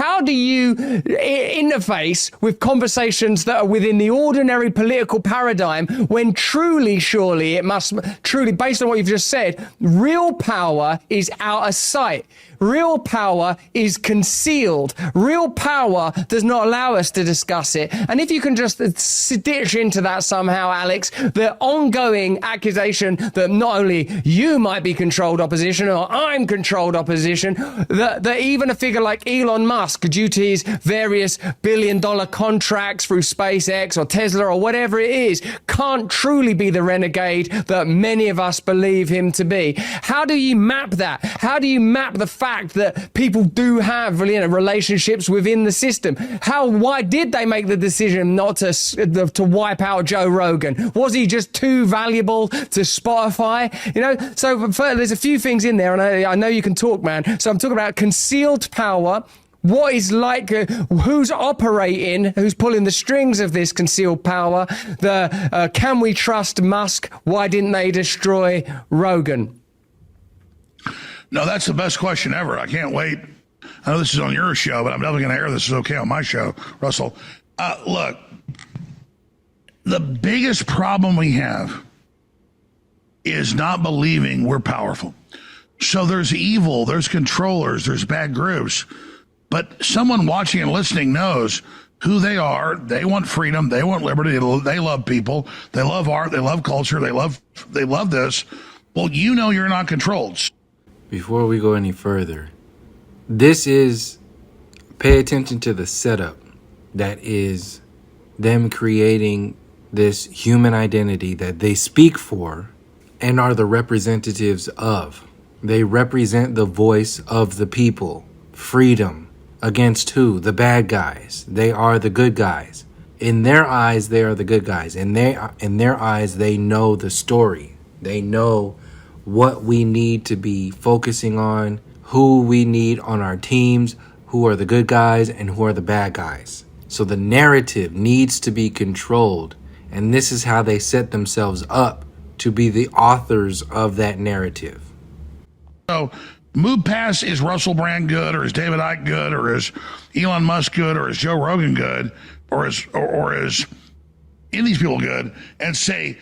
how do you interface with conversations that are within the ordinary political paradigm when truly, surely, it must truly, based on what you've just said, real power is out of sight. Real power is concealed. Real power does not allow us to discuss it. And if you can just stitch into that somehow, Alex, the ongoing accusation that not only you might be controlled opposition or I'm controlled opposition, that even a figure like Elon Musk, due to his various billion-dollar contracts through SpaceX or Tesla or whatever it is, can't truly be the renegade that many of us believe him to be. How do you map that? How do you map the fact that people do have relationships within the system? Why did they make the decision not to wipe out Joe Rogan? Was he just too valuable to Spotify? So there's a few things in there, and I know you can talk, man. So I'm talking about concealed power. What is who's operating, who's pulling the strings of this concealed power? Can we trust Musk? Why didn't they destroy Rogan? No, that's the best question ever. I can't wait. I know this is on your show, but I'm definitely going to air this is okay on my show, Russell. Look, the biggest problem we have is not believing we're powerful. So there's evil, there's controllers, there's bad groups. But someone watching and listening knows who they are. They want freedom. They want liberty. They love people. They love art. They love culture. They love this. Well, you're not controlled. Before we go any further, pay attention to the setup that is them creating this human identity that they speak for and are the representatives of. They represent the voice of the people. Freedom. Against who? The bad guys. They are the good guys. In their eyes, they are the good guys. In their eyes, they know the story. They know what we need to be focusing on, who we need on our teams, who are the good guys and who are the bad guys. So the narrative needs to be controlled. And this is how they set themselves up to be the authors of that narrative. So move past, is Russell Brand good, or is David Icke good, or is Elon Musk good, or is Joe Rogan good, or is any of these people good, and say,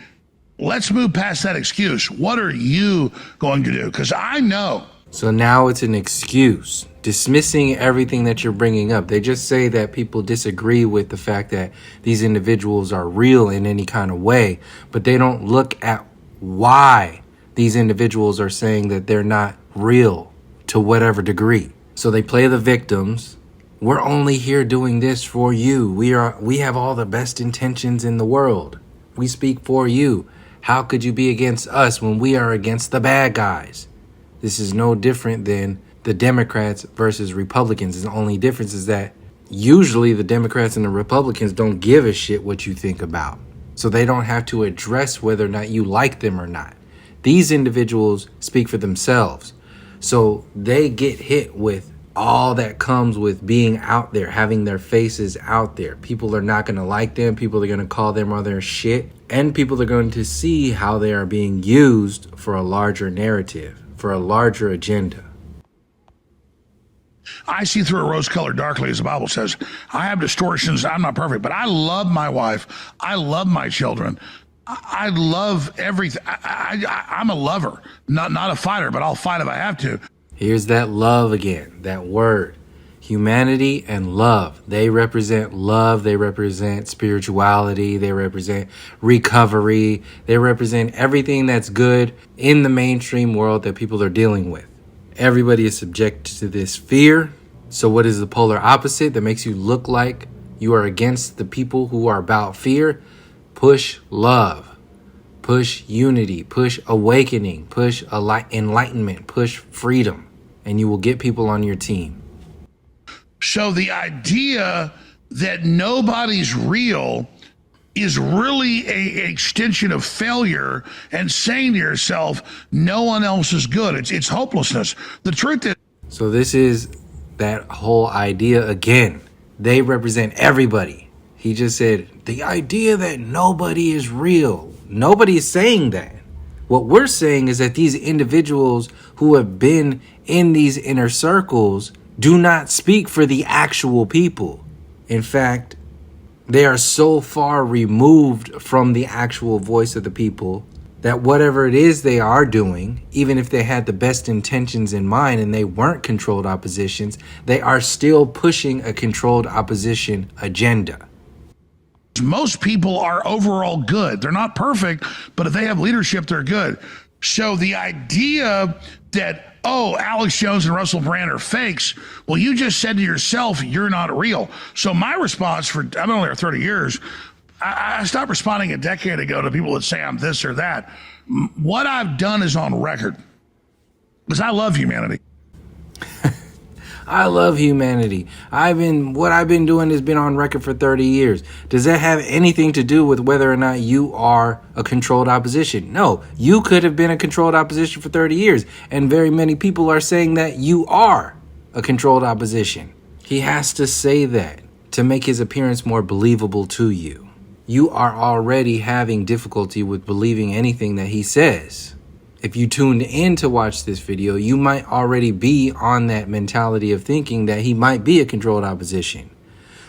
let's move past that excuse. What are you going to do? Because I know. So now it's an excuse, dismissing everything that you're bringing up. They just say that people disagree with the fact that these individuals are real in any kind of way, but they don't look at why these individuals are saying that they're not real to whatever degree. So they play the victims. We're only here doing this for you. We have all the best intentions in the world. We speak for you. How could you be against us when we are against the bad guys? This is no different than the Democrats versus Republicans. The only difference is that usually the Democrats and the Republicans don't give a shit what you think about. So they don't have to address whether or not you like them or not. These individuals speak for themselves. So they get hit with all that comes with being out there, having their faces out there. People are not going to like them. People are going to call them other shit. And people are going to see how they are being used for a larger narrative, for a larger agenda. I see through a rose-colored darkly, as the Bible says. I have distortions. I'm not perfect, but I love my wife. I love my children. I love everything. I'm a lover, not a fighter, but I'll fight if I have to. Here's that love again, that word. Humanity and love. They represent love. They represent spirituality. They represent recovery. They represent everything that's good in the mainstream world that people are dealing with. Everybody is subject to this fear. So what is the polar opposite that makes you look like you are against the people who are about fear? Push love, push unity, push awakening, push enlightenment, push freedom, and you will get people on your team. So the idea that nobody's real is really an extension of failure and saying to yourself, no one else is good. It's hopelessness. The truth is. So this is that whole idea again. They represent everybody. He just said the idea that nobody is real. Nobody is saying that. What we're saying is that these individuals who have been in these inner circles do not speak for the actual people. In fact, they are so far removed from the actual voice of the people that whatever it is they are doing, even if they had the best intentions in mind and they weren't controlled oppositions, they are still pushing a controlled opposition agenda. Most people are overall good. They're not perfect, but if they have leadership, they're good. So the idea that, oh, Alex Jones and Russell Brand are fakes, well, you just said to yourself, you're not real. So my response for, I've been only here 30 years, I stopped responding a decade ago to people that say I'm this or that. What I've done is on record because I love humanity. I love humanity. What I've been doing has been on record for 30 years. Does that have anything to do with whether or not you are a controlled opposition? No, you could have been a controlled opposition for 30 years. And very many people are saying that you are a controlled opposition. He has to say that to make his appearance more believable to you. You are already having difficulty with believing anything that he says. If you tuned in to watch this video, you might already be on that mentality of thinking that he might be a controlled opposition.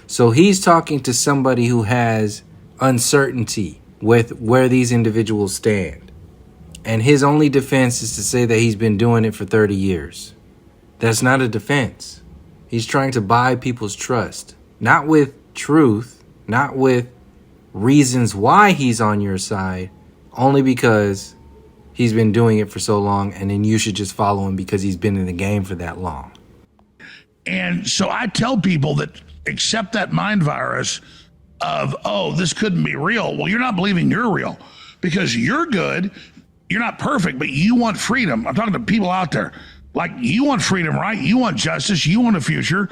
So he's talking to somebody who has uncertainty with where these individuals stand. And his only defense is to say that he's been doing it for 30 years. That's not a defense. He's trying to buy people's trust, not with truth, not with reasons why he's on your side, only because he's been doing it for so long, and then you should just follow him because he's been in the game for that long. And so I tell people that accept that mind virus of, oh, this couldn't be real. Well, you're not believing you're real because you're good. You're not perfect, but you want freedom. I'm talking to people out there. Like, you want freedom, right? You want justice. You want a future.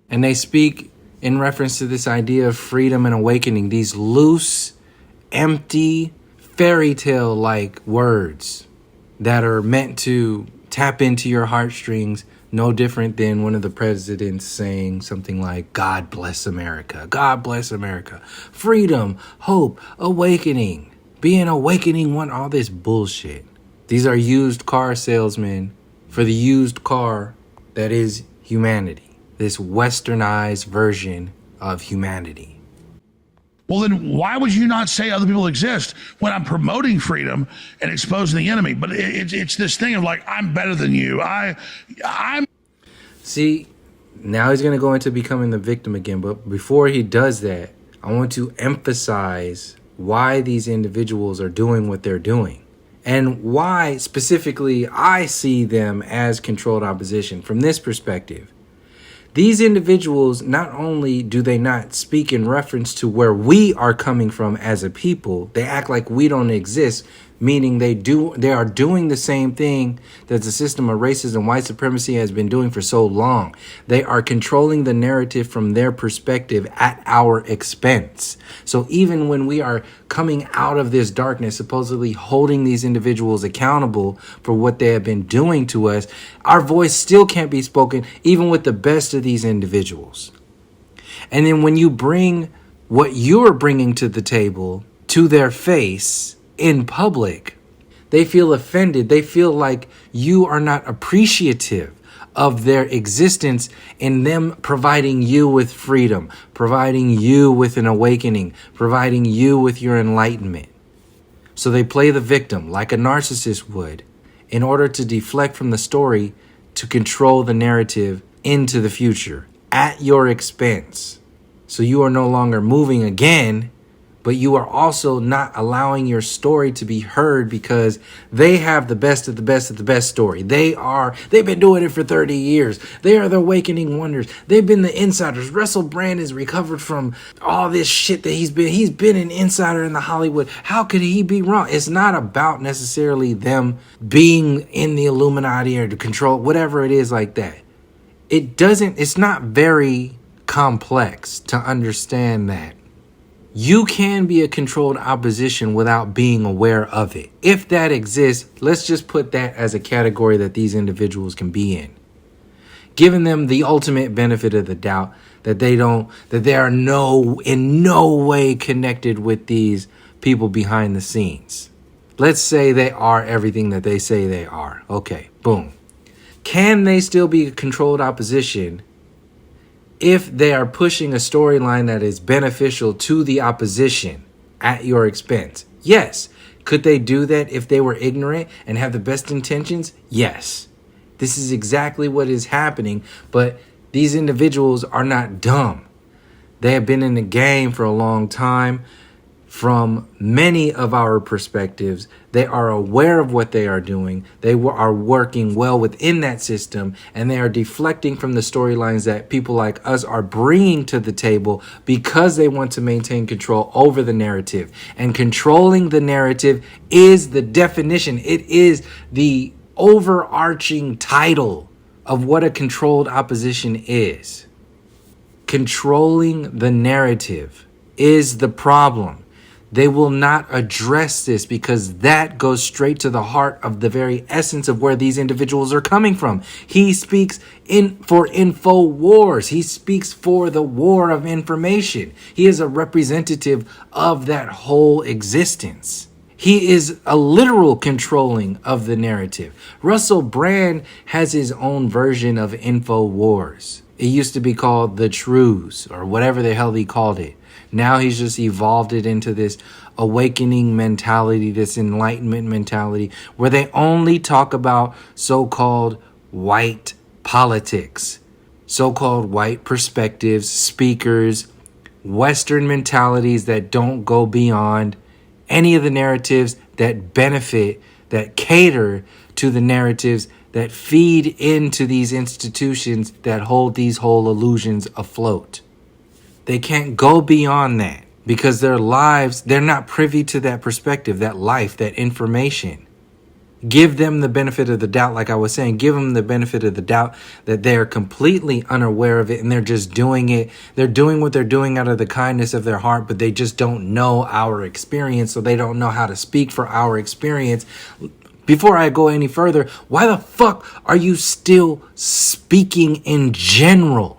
And they speak in reference to this idea of freedom and awakening, these loose, empty, fairy tale like words that are meant to tap into your heartstrings, no different than one of the presidents saying something like, God bless America, God bless America, freedom, hope, awakening, be an awakening one, all this bullshit. These are used car salesmen for the used car that is humanity, this westernized version of humanity. Well, then why would you not say other people exist when I'm promoting freedom and exposing the enemy? But it's this thing of like, I'm better than you. I'm. See, now he's going to go into becoming the victim again. But before he does that, I want to emphasize why these individuals are doing what they're doing and why specifically I see them as controlled opposition from this perspective. These individuals, not only do they not speak in reference to where we are coming from as a people, they act like we don't exist, meaning they are doing the same thing that the system of racism and white supremacy has been doing for so long. They are controlling the narrative from their perspective at our expense. So even when we are coming out of this darkness, supposedly holding these individuals accountable for what they have been doing to us, our voice still can't be spoken, even with the best of these individuals. And then when you bring what you're bringing to the table to their face in public, they feel offended. They feel like you are not appreciative of their existence in them providing you with freedom, providing you with an awakening, providing you with your enlightenment. So they play the victim like a narcissist would in order to deflect from the story to control the narrative into the future at your expense. So you are no longer moving again, but you are also not allowing your story to be heard because they have the best of the best of the best story. They've been doing it for 30 years. They are the awakening wonders. They've been the insiders. Russell Brand has recovered from all this shit that he's been an insider in the Hollywood. How could he be wrong? It's not about necessarily them being in the Illuminati or to control whatever it is like that. It's not very complex to understand that. You can be a controlled opposition without being aware of it. If that exists, let's just put that as a category that these individuals can be in. Giving them the ultimate benefit of the doubt that they are in no way connected with these people behind the scenes. Let's say they are everything that they say they are. Okay, boom. Can they still be a controlled opposition if they are pushing a storyline that is beneficial to the opposition at your expense? Yes. Could they do that if they were ignorant and have the best intentions? Yes. This is exactly what is happening, but these individuals are not dumb. They have been in the game for a long time. From many of our perspectives, they are aware of what they are doing. They are working well within that system, and they are deflecting from the storylines that people like us are bringing to the table because they want to maintain control over the narrative. And controlling the narrative is the definition. It is the overarching title of what a controlled opposition is. Controlling the narrative is the problem. They will not address this because that goes straight to the heart of the very essence of where these individuals are coming from. He speaks for info wars. He speaks for the war of information. He is a representative of that whole existence. He is a literal controlling of the narrative. Russell Brand has his own version of info wars. It used to be called the Truths or whatever the hell he called it. Now he's just evolved it into this awakening mentality, this enlightenment mentality, where they only talk about so-called white politics, so-called white perspectives, speakers, Western mentalities that don't go beyond any of the narratives that benefit, that cater to the narratives that feed into these institutions that hold these whole illusions afloat. They can't go beyond that because their lives, they're not privy to that perspective, that life, that information. Give them the benefit of the doubt, like I was saying, give them the benefit of the doubt that they are completely unaware of it and they're just doing it. They're doing what they're doing out of the kindness of their heart, but they just don't know our experience, so they don't know how to speak for our experience. Before I go any further, why the fuck are you still speaking in general?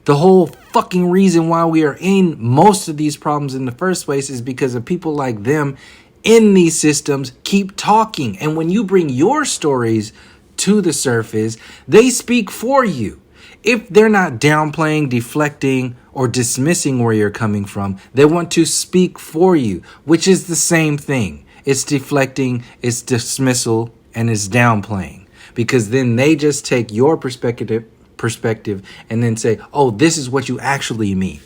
The whole fucking reason why we are in most of these problems in the first place is because of people like them in these systems keep talking. And when you bring your stories to the surface, they speak for you. If they're not downplaying, deflecting, or dismissing where you're coming from, they want to speak for you, which is the same thing. It's deflecting, it's dismissal, and it's downplaying. Because then they just take your perspective and then say, oh, this is what you actually mean.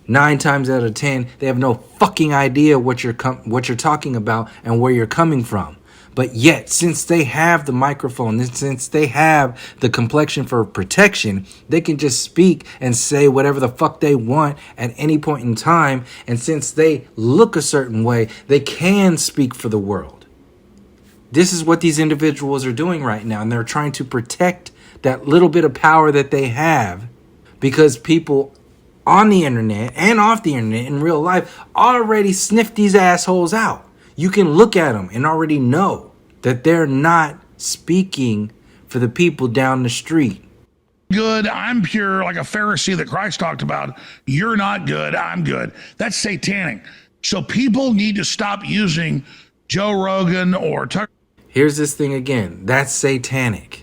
9 times out of 10, they have no fucking idea what you're talking about and where you're coming from. But yet, since they have the microphone, and since they have the complexion for protection, they can just speak and say whatever the fuck they want at any point in time. And since they look a certain way, they can speak for the world. This is what these individuals are doing right now. And they're trying to protect that little bit of power that they have because people on the internet and off the internet in real life already sniff these assholes out. You can look at them and already know that they're not speaking for the people down the street. Good, I'm pure, like a Pharisee that Christ talked about. You're not good, I'm good. That's satanic. So people need to stop using Joe Rogan or Tucker. Here's this thing again. That's satanic.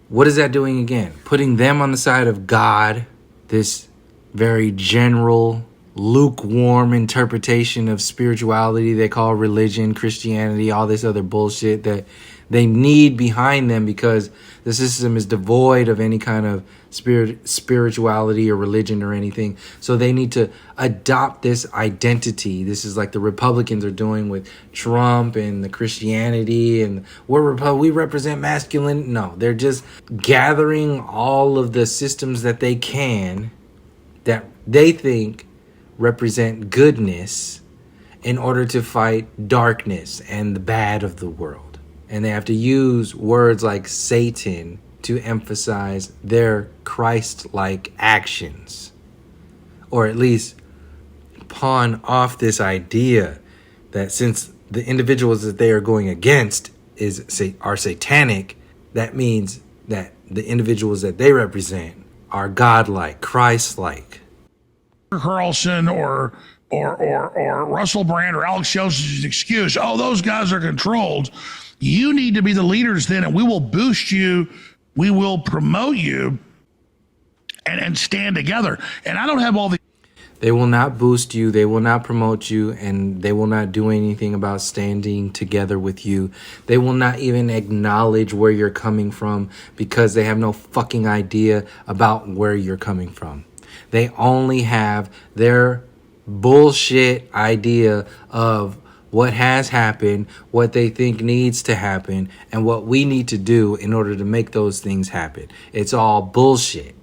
What is that doing again? Putting them on the side of God, this very general, lukewarm interpretation of spirituality they call religion, Christianity, all this other bullshit that they need behind them because the system is devoid of any kind of spirituality or religion or anything. So they need to adopt this identity. This is like the Republicans are doing with Trump and the Christianity and we represent masculine. No, they're just gathering all of the systems that they can that they think represent goodness in order to fight darkness and the bad of the world. And they have to use words like Satan to emphasize their Christ-like actions. Or at least pawn off this idea that since the individuals that they are going against are satanic, that means that the individuals that they represent are godlike, Christ-like. Carlson or Russell Brand or Alex Jones' excuse, oh, those guys are controlled. You need to be the leaders then, and we will boost you We will promote you and stand together. And I don't have all the. They will not boost you. They will not promote you, and they will not do anything about standing together with you. They will not even acknowledge where you're coming from because they have no fucking idea about where you're coming from. They only have their bullshit idea of what has happened, what they think needs to happen, and what we need to do in order to make those things happen. It's all bullshit.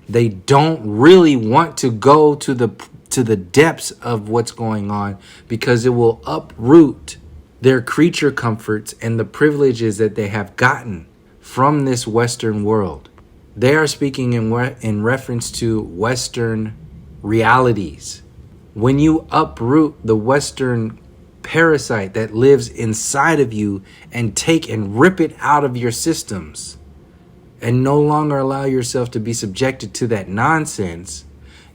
They don't really want to go to the depths of what's going on because it will uproot their creature comforts and the privileges that they have gotten from this Western world. They are speaking in reference to Western realities. When you uproot the Western parasite that lives inside of you and take and rip it out of your systems, and no longer allow yourself to be subjected to that nonsense,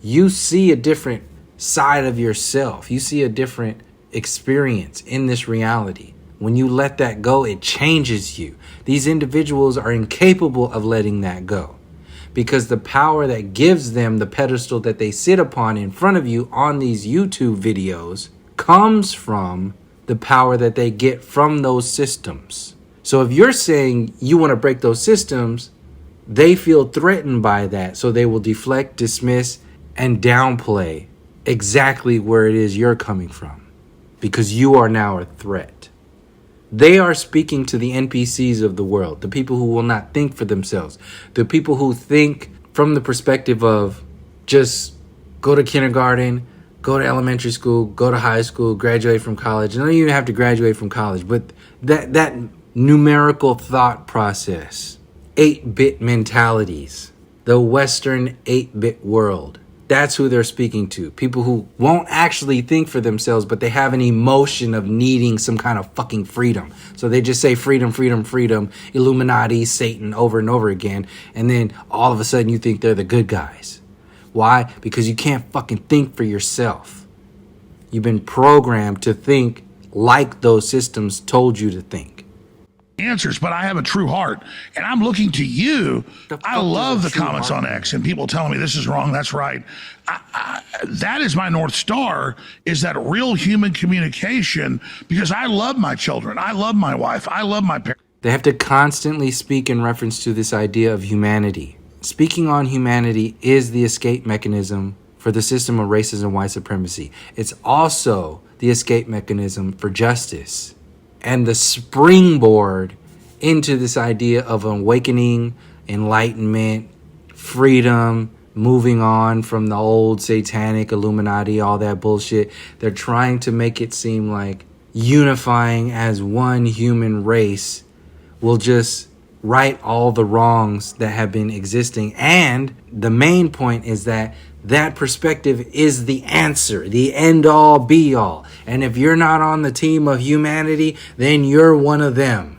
you see a different side of yourself. You see a different experience in this reality. When you let that go, it changes you. These individuals are incapable of letting that go because the power that gives them the pedestal that they sit upon in front of you on these YouTube videos comes from the power that they get from those systems. So if you're saying you want to break those systems, they feel threatened by that. So they will deflect, dismiss, and downplay exactly where it is you're coming from because you are now a threat. They are speaking to the NPCs of the world, the people who will not think for themselves, the people who think from the perspective of just go to kindergarten, go to elementary school, go to high school, graduate from college. You don't even have to graduate from college, but that numerical thought process, 8-bit mentalities, the Western 8-bit world. That's who they're speaking to. People who won't actually think for themselves, but they have an emotion of needing some kind of fucking freedom. So they just say freedom, freedom, freedom, Illuminati, Satan over and over again. And then all of a sudden you think they're the good guys. Why? Because you can't fucking think for yourself. You've been programmed to think like those systems told you to think. Answers, but I have a true heart, and I'm looking to you. I love the comments on X and people telling me this is wrong, that's right. That is my North Star, is that real human communication, because I love my children, I love my wife, I love my parents. They have to constantly speak in reference to this idea of humanity. Speaking on humanity is the escape mechanism for the system of racism and white supremacy. It's also the escape mechanism for justice and the springboard into this idea of awakening, enlightenment, freedom, moving on from the old satanic Illuminati, all that bullshit. They're trying to make it seem like unifying as one human race will just right all the wrongs that have been existing. And the main point is that that perspective is the answer, the end all be all. And if you're not on the team of humanity, then you're one of them.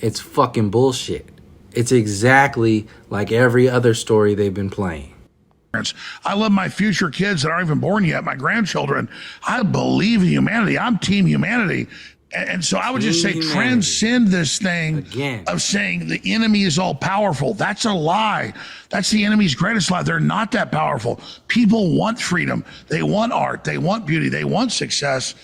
It's fucking bullshit. It's exactly like every other story they've been playing. I love my future kids that aren't even born yet, my grandchildren. I believe in humanity. I'm team humanity. And so I would just say transcend this thing of saying the enemy is all powerful. That's a lie. That's the enemy's greatest lie. They're not that powerful. People want freedom. They want art. They want beauty. They want success.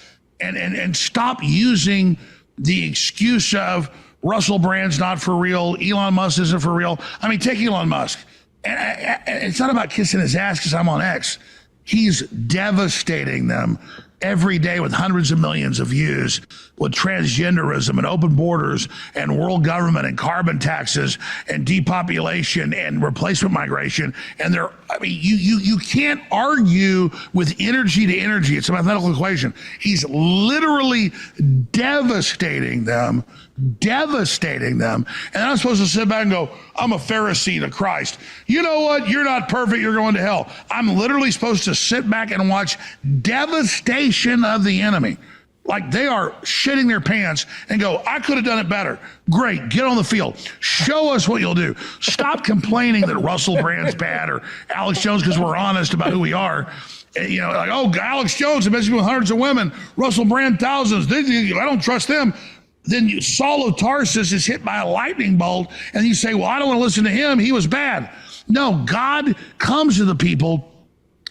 And stop using the excuse of Russell Brand's not for real. Elon Musk isn't for real. I mean, take Elon Musk. And it's not about kissing his ass because I'm on X. He's devastating them every day with hundreds of millions of views with transgenderism and open borders and world government and carbon taxes and depopulation and replacement migration. And you can't argue with energy to energy. It's a mathematical equation. He's literally devastating them. And I'm supposed to sit back and go, I'm a Pharisee to Christ. You know what? You're not perfect. You're going to hell. I'm literally supposed to sit back and watch devastation of the enemy. Like they are shitting their pants and go, I could have done it better. Great. Get on the field. Show us what you'll do. Stop complaining that Russell Brand's bad or Alex Jones because we're honest about who we are. You know, like, oh, Alex Jones, basically with hundreds of women. Russell Brand, thousands. I don't trust them. then Saul of Tarsus is hit by a lightning bolt, and you say, well, I don't want to listen to him. He was bad. No, God comes to the people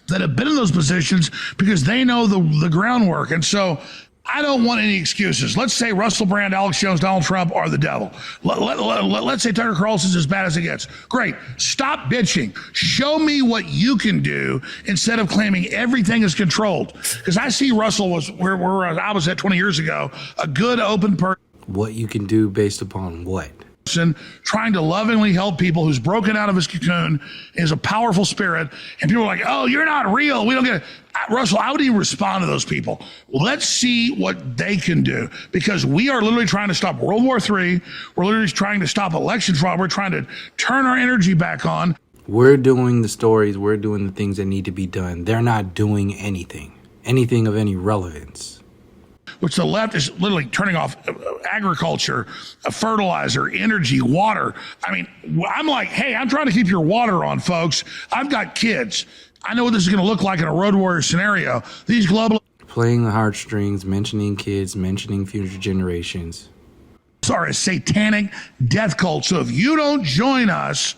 that have been in those positions because they know the groundwork. And so I don't want any excuses. Let's say Russell Brand, Alex Jones, Donald Trump are the devil. Let's say Tucker Carlson's as bad as it gets. Great. Stop bitching. Show me what you can do instead of claiming everything is controlled. Because I see Russell was where I was at 20 years ago, a good, open person. What you can do based upon what? Trying to lovingly help people who's broken out of his cocoon, is a powerful spirit, and people are like, oh, you're not real, we don't get it. Russell, how would he respond to those people? Let's see what they can do, because we are literally trying to stop World War III. We're literally trying to stop election fraud. We're trying to turn our energy back on. We're doing the stories, we're doing the things that need to be done. They're not doing anything of any relevance. Which the left is literally turning off agriculture, fertilizer, energy, water. I mean, I'm like, hey, I'm trying to keep your water on, folks. I've got kids. I know what this is going to look like in a Road Warrior scenario. These global... Playing the heartstrings, mentioning kids, mentioning future generations. Are a satanic death cult. So if you don't join us,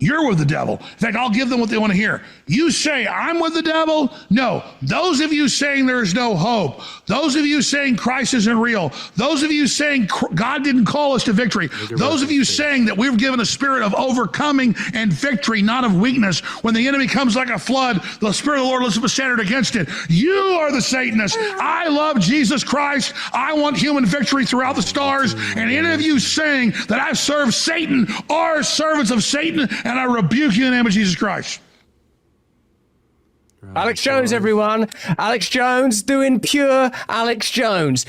you're with the devil. In fact, I'll give them what they want to hear. You say, I'm with the devil? No. Those of you saying there is no hope, those of you saying Christ isn't real, those of you saying God didn't call us to victory, those of you saying that we're given a spirit of overcoming and victory, not of weakness. When the enemy comes like a flood, the Spirit of the Lord lifts up a standard against it. You are the Satanists. I love Jesus Christ. I want human victory throughout the stars. And any of you saying that I serve Satan are servants of Satan, and I rebuke you in the name of Jesus Christ. Alex Jones, everyone. Alex Jones doing pure Alex Jones.